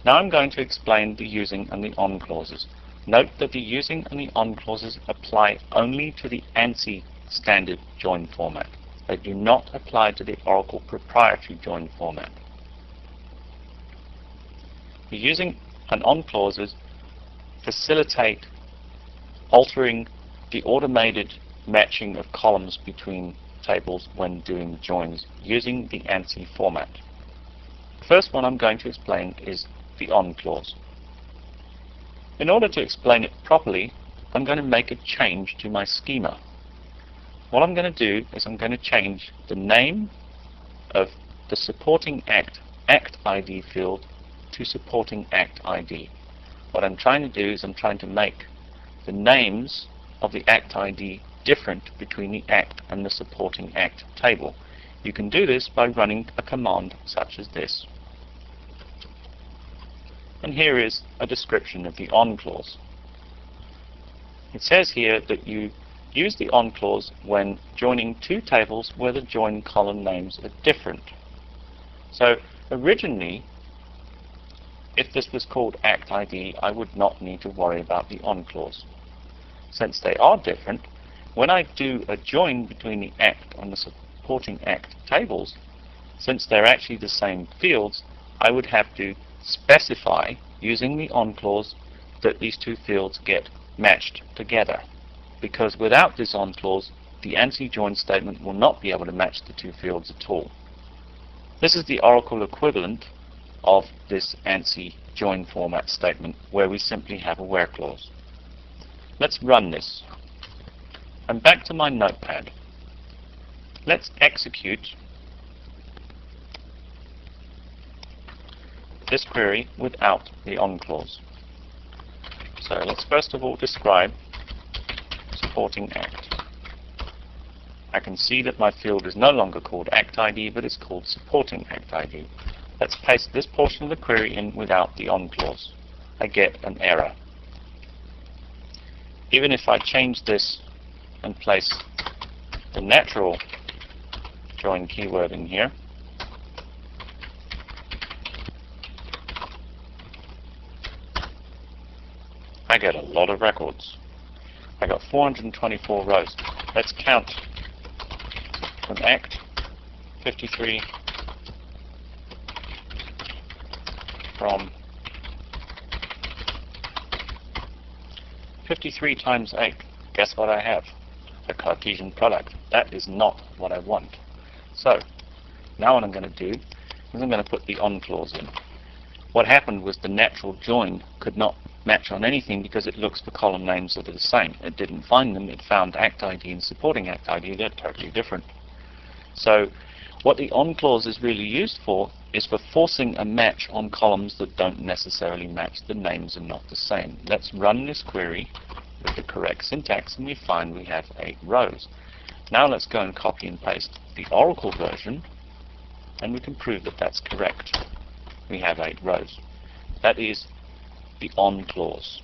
Now I'm going to explain the using and the on clauses. Note that the using and the on clauses apply only to the ANSI standard join format. They do not apply to the Oracle proprietary join format. The using and on clauses facilitate altering the automated matching of columns between tables when doing joins using the ANSI format. The first one I'm going to explain is the on clause. In order to explain it properly, I'm going to make a change to my schema. What I'm going to do is I'm going to change the name of the supporting act ID field to supporting act ID. What I'm trying to do is I'm trying to make the names of the act ID different between the act and the supporting act table. You can do this by running a command such as this. And here is a description of the on clause. It says here that you use the on clause when joining two tables where the join column names are different. So originally, if this was called act ID, I would not need to worry about the on clause. Since they are different, when I do a join between the act and the supporting act tables, since they're actually the same fields, I would have to specify using the on clause that these two fields get matched together. Because without this on clause, the ANSI join statement will not be able to match the two fields at all. This is the Oracle equivalent of this ANSI join format statement, where we simply have a where clause. Let's run this. I'm back to my notepad. Let's execute this query without the on clause. So let's first of all describe supporting act. I can see that my field is no longer called act ID, but it's called supporting act ID. Let's paste this portion of the query in without the on clause. I get an error. Even if I change this and place the natural join keyword in here, I get a lot of records. I got 424 rows. Let's count from act 53 from 53 times 8. Guess what I have? A Cartesian product. That is not what I want. So now what I'm going to do is I'm going to put the on clause in. What happened was the natural join could not match on anything because it looks for column names that are the same. It didn't find them. It found act ID and supporting act ID. They're totally different. So what the on clause is really used for is for forcing a match on columns that don't necessarily match. The names are not the same. Let's run this query with the correct syntax, and we find we have 8 rows. Now let's go and copy and paste the Oracle version, and we can prove that that's correct. We have 8 rows. That is the on clause.